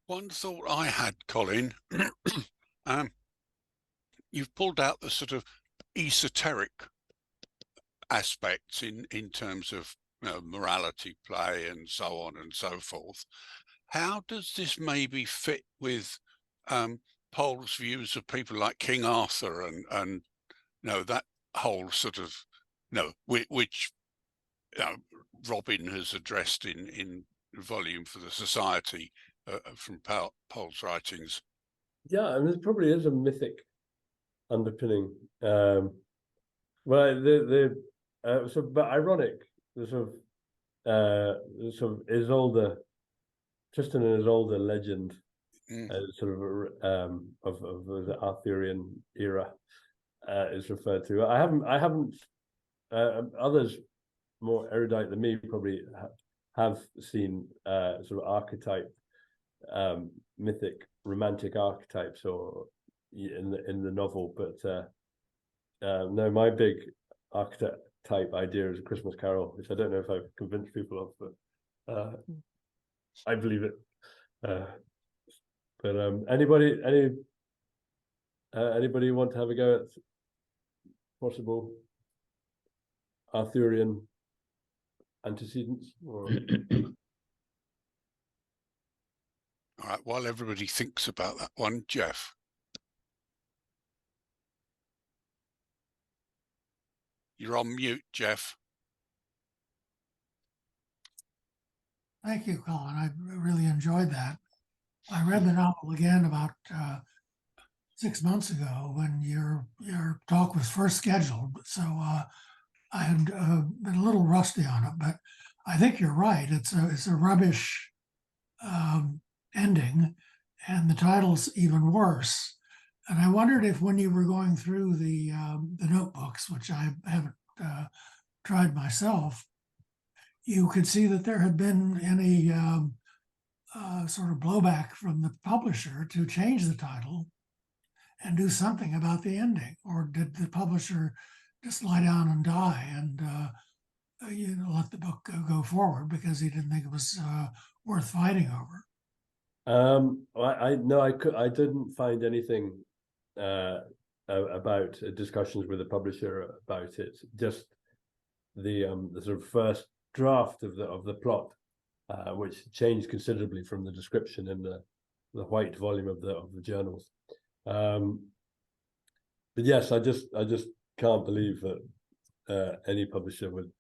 One thought I had, Colin, you've pulled out the sort of esoteric aspects in terms of morality play and so on and so forth. How does this maybe fit with Powell's views of people like King Arthur and that whole sort of which Robin has addressed in a volume for the Society from Powell's writings? Yeah, I mean, it probably is a mythic underpinning. Well, but ironic. The sort of Isolde, Tristan and Isolde legend, sort of the Arthurian era is referred to. I haven't. Others more erudite than me probably have seen sort of archetype, mythic, romantic archetypes or in the novel, but no, my big archetype idea is A Christmas Carol, which I don't know if I've convinced people of, but I believe it. But anybody want to have a go at possible Arthurian antecedents? Or... All right, while everybody thinks about that one, Jeff. You're on mute, Jeff. Thank you, Colin. I really enjoyed that. I read the novel again about 6 months ago when your talk was first scheduled. So I had been a little rusty on it, but I think you're right. It's a rubbish ending, and the title's even worse. And I wondered if, when you were going through the notebooks, which I haven't tried myself, you could see that there had been any sort of blowback from the publisher to change the title and do something about the ending, or did the publisher just lie down and die and let the book go forward because he didn't think it was worth fighting over? I didn't find anything about discussions with the publisher about it. Just the sort of first draft of the plot, which changed considerably from the description in the white volume of the journals. But yes, I just can't believe that any publisher would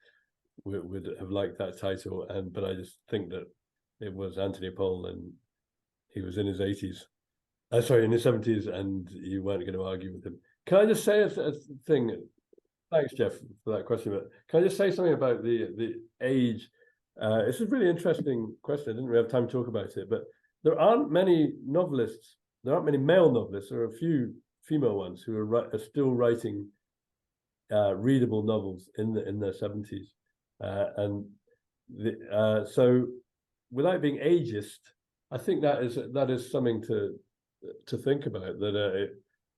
have liked that title. But I just think that it was Anthony Powell, and he was in his 80s. In his 70s, and you weren't going to argue with him. Can I just say a thing? Thanks, Jeff, for that question. But can I just say something about the age? It's a really interesting question. I didn't really have time to talk about it, but there aren't many novelists. There aren't many male novelists. There are a few female ones who are still writing readable novels in their 70s, so without being ageist, I think that is something to think about. That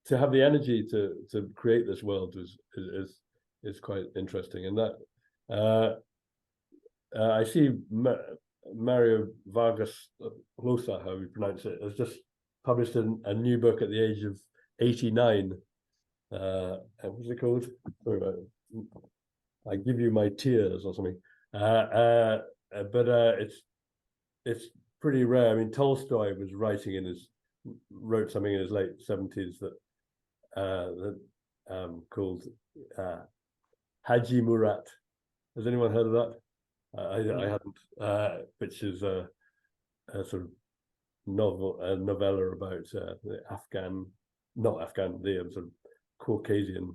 to have the energy to create this world is quite interesting, and that I see Mario Vargas Llosa, how we pronounce it, has just published a new book at the age of 89. What's it called? Sorry about it. I Give You My Tears or something. But it's pretty rare. I mean, Tolstoy was wrote something in his late 70s that called Haji Murat. Has anyone heard of that? I hadn't. Which is a sort of novella about the sort of Caucasian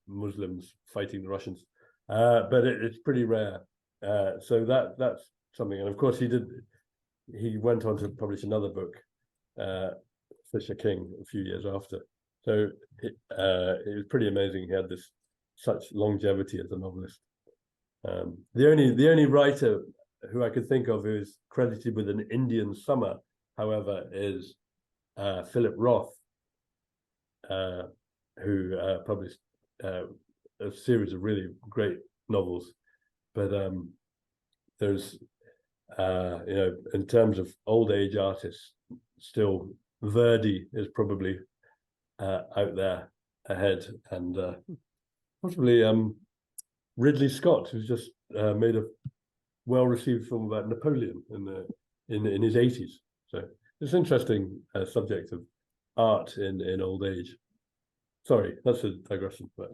Muslims fighting the Russians. But it's pretty rare. So that's something. And of course, he went on to publish another book, Fisher King, a few years after. So it was pretty amazing. He had such longevity as a novelist. The only writer who I could think of who is credited with an Indian summer, however, is Philip Roth, who published a series of really great novels. But there's, in terms of old age artists, still Verdi is probably out there ahead, and possibly Ridley Scott, who's just made a well-received film about Napoleon in his 80s. So it's an interesting subject of art in old age. Sorry, that's a digression. But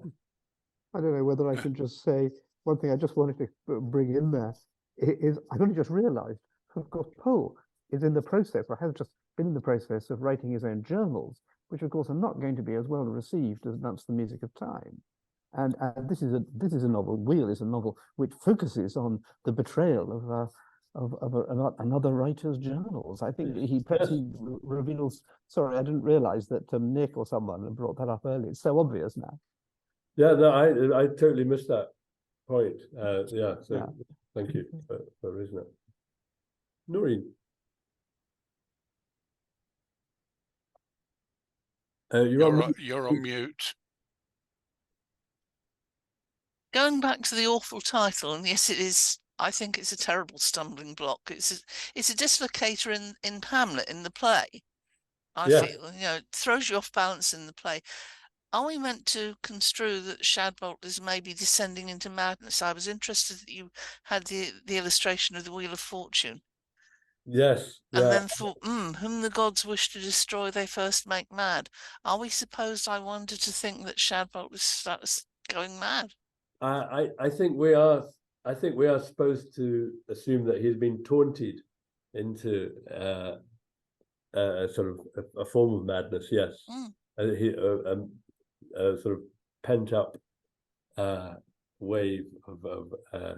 I don't know whether I can just say one thing I just wanted to bring in there is I've only just realized, of course, Poe is in the process, or has just been in the process of writing his own journals, which of course are not going to be as well received as That's the Music of Time. And this is a novel. Wheel is a novel which focuses on the betrayal of another writer's journals. I think he reveals. Sorry, I didn't realise that Nick or someone had brought that up earlier. It's so obvious now. Yeah, no, I totally missed that point. Thank you for raising it. Noreen. You're on mute. Going back to the awful title, and yes, it is. I think it's a terrible stumbling block. It's a dislocator in Hamlet, in the play. I feel, it throws you off balance in the play. Are we meant to construe that Shadbolt is maybe descending into madness? I was interested that you had the illustration of the Wheel of Fortune. Yes. And then thought, whom the gods wish to destroy, they first make mad. Are we supposed, I wonder, to think that Shadbolt is going mad? I think we are. I think we are supposed to assume that he's been taunted into a sort of a form of madness. Yes, a sort of pent up wave of a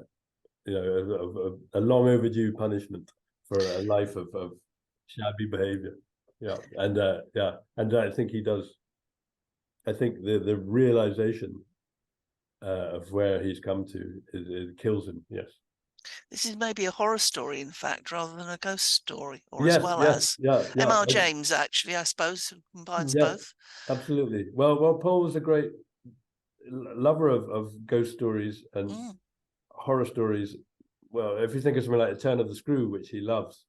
long overdue punishment for a life of shabby behavior. And I think he does. I think the realization of where he's come to it kills him. Yes, this is maybe a horror story, in fact, rather than a ghost story, or yes, as well yes, as M.R. James, actually, I suppose, who combines both. Absolutely. Well, Paul was a great lover of ghost stories and horror stories. Well, if you think of something like A Turn of the Screw, which he loves,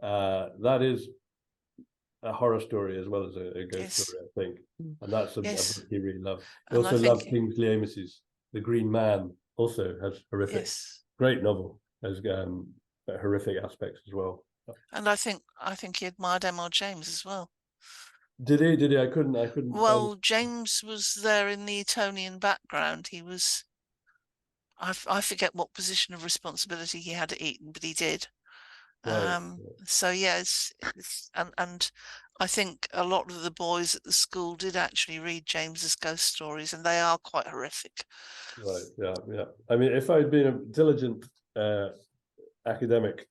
that is a horror story as well as a ghost story, I think. And that's a book he really loved. He also loved Kingsley Amis's The Green Man, also has horrific, great novel, has horrific aspects as well. And I think he admired M.R. James as well. Did he? I couldn't. Well, James was there in the Etonian background. He was. I forget what position of responsibility he had at Eton, but he did. So yeah, and I think a lot of the boys at the school did actually read James's ghost stories, and they are quite horrific. Right. Yeah. I mean, if I'd been a diligent academic,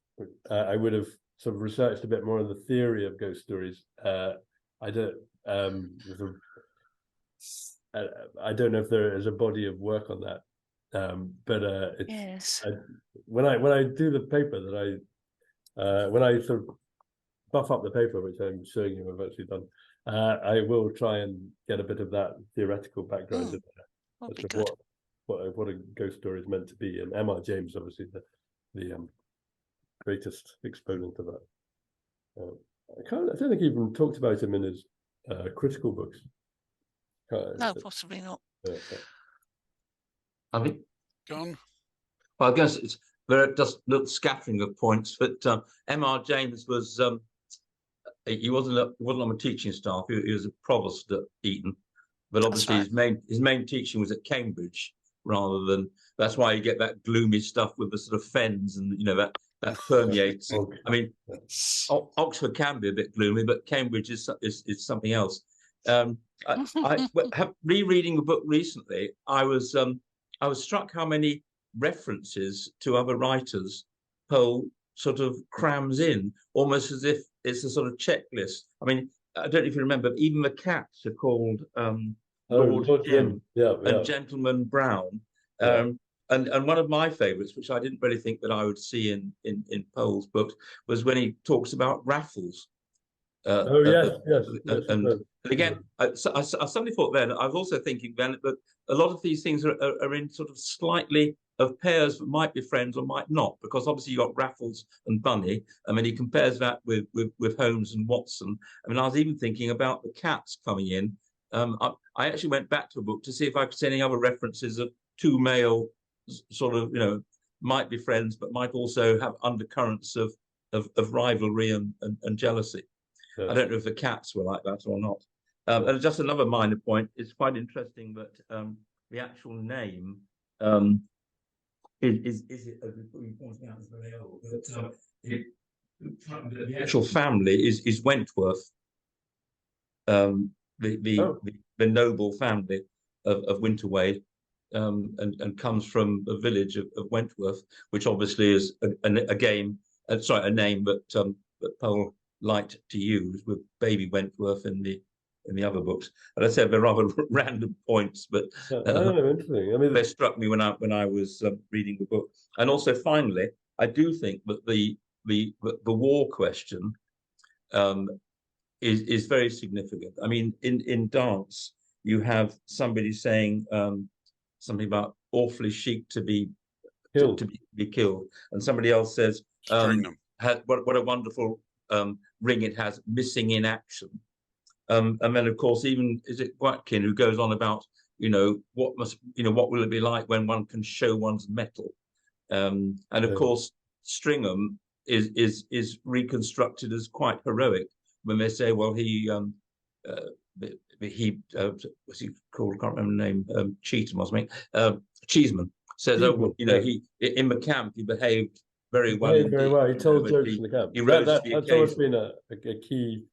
I would have sort of researched a bit more on the theory of ghost stories. I don't know if there is a body of work on that, but it's, when I do the paper that when I sort of buff up the paper, which I'm showing you I've actually done, I will try and get a bit of that theoretical background in there as to what a ghost story is meant to be. And M.R. James, obviously, the greatest exponent of that. I don't think he even talked about him in his critical books. No, possibly not. I think. John? Well, I guess it's just a little scattering of points, but M.R. James was he wasn't on the teaching staff. He was a provost at Eton, but obviously his main teaching was at Cambridge rather than. That's why you get that gloomy stuff with the sort of fens and that permeates. I mean, Oxford can be a bit gloomy, but Cambridge is something else. Rereading the book recently, I was struck how many references to other writers Poe sort of crams in, almost as if it's a sort of checklist. I mean, I don't know if you remember, even the cats are called Lord Jim and Gentleman Brown. And one of my favourites, which I didn't really think that I would see in Powell's books, was when he talks about Raffles. And again, I suddenly thought then, I was also thinking then that a lot of these things are in sort of slightly of pairs that might be friends or might not, because obviously you got Raffles and Bunny. I mean, he compares that with Holmes and Watson. I mean, I was even thinking about the cats coming in. I actually went back to a book to see if I could see any other references of two male sort of, might be friends, but might also have undercurrents of rivalry and jealousy. Yes. I don't know if the cats were like that or not. And just another minor point, it's quite interesting that the actual name is it, as you pointed out, is very old. But the actual family is Wentworth, the noble family of Winterwade, and comes from a village of Wentworth, which obviously is a name that Powell liked to use, with Baby Wentworth in the other books. And I said they're rather random points, but interesting. I mean, they struck me when I was reading the book. And also, finally, I do think that the war question is very significant. I mean, in dance, you have somebody saying something about awfully chic to be killed, to be killed, and somebody else says, what a wonderful ring it has, missing in action. And then, of course, even is it Watkin who goes on about what will it be like when one can show one's mettle, and of course Stringham is reconstructed as quite heroic when they say, well, he what's he called? I can't remember the name. Cheatham or something. Cheeseman says, he in the camp he behaved very well. Very well. He told jokes in the camp. That's always been a key.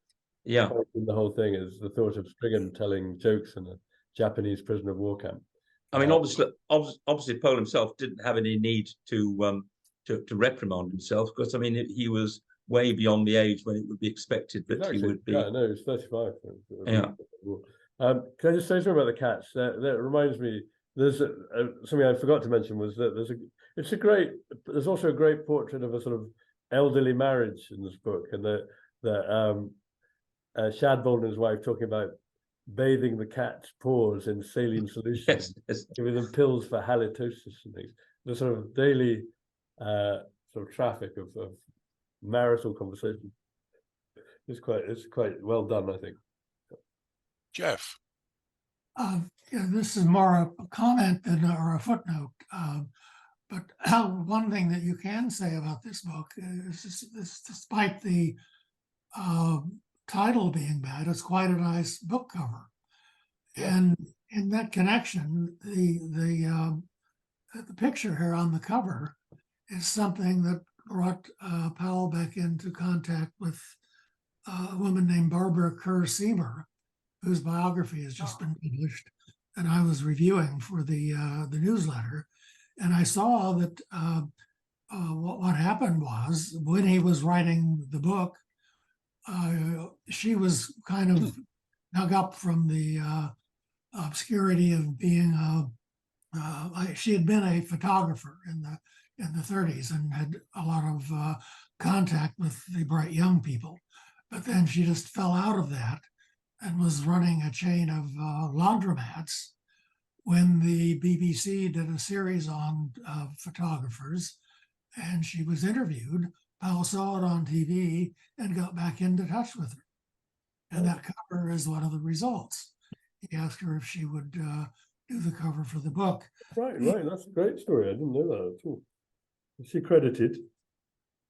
In the whole thing is the thought of Stringham telling jokes in a Japanese prisoner of war camp. I mean, obviously, Powell himself didn't have any need to reprimand himself, because I mean, he was way beyond the age when it would be expected that he would be. Yeah, no, he was 35. Yeah. Can I just say something about the cats? That reminds me. There's something I forgot to mention was that there's also a great portrait of a sort of elderly marriage in this book, and that Shadbolt and his wife talking about bathing the cat's paws in saline solution, giving them pills for halitosis and things. The sort of daily sort of traffic of marital conversation. It's quite well done, I think. Jeff. This is more a comment or a footnote. But one thing that you can say about this book is despite the title being bad, it's quite a nice book cover. Yeah. And in that connection, the picture here on the cover is something that brought Powell back into contact with a woman named Barbara Kerr-Seymour, whose biography has just been published, and I was reviewing for the newsletter, and I saw that what happened was when he was writing the book, she was kind of dug up from the obscurity of being she had been a photographer in the 30s and had a lot of contact with the bright young people, but then she just fell out of that and was running a chain of laundromats when the BBC did a series on photographers, and she was interviewed. Powell saw it on TV and got back into touch with her. And that cover is one of the results. He asked her if she would do the cover for the book. Right. That's a great story. I didn't know that at all. Is she credited?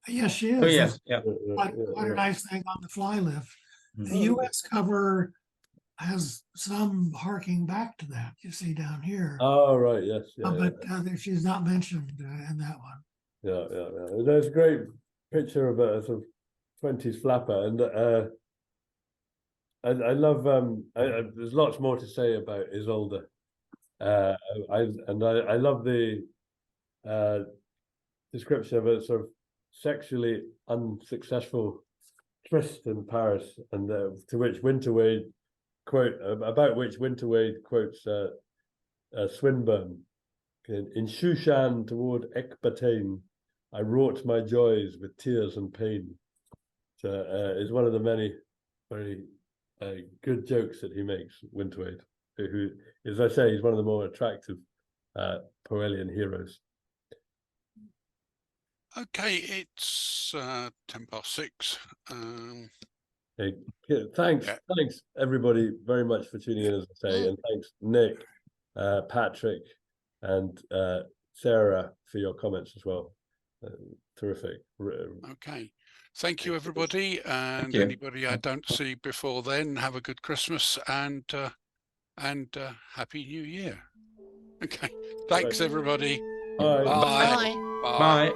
Yes, she is. Oh, yes. Yeah. Quite a nice thing on the fly lift. The U.S. cover has some harking back to that, you see down here. Oh, right, yes. But she's not mentioned in that one. Yeah. There's a great picture of a sort of 20s flapper, and I love. There's lots more to say about Isolde. I love the description of a sort of sexually unsuccessful tryst in Paris, and to which Winterwade about which Winterwade quotes Swinburne. In Shushan toward Ecbatane, I wrought my joys with tears and pain. Is one of the many very good jokes that he makes, Winterwade, who, as I say, he's one of the more attractive Powellian heroes. Okay, it's 6:10. Hey, thanks everybody very much for tuning in, as I say, and thanks Nick, Patrick, and Sarah for your comments as well. Terrific. Okay, thank you everybody, and you. anybody I don't see before then, have a good Christmas and Happy New Year. Okay, thanks everybody. Bye. Bye. Bye. Bye. Bye.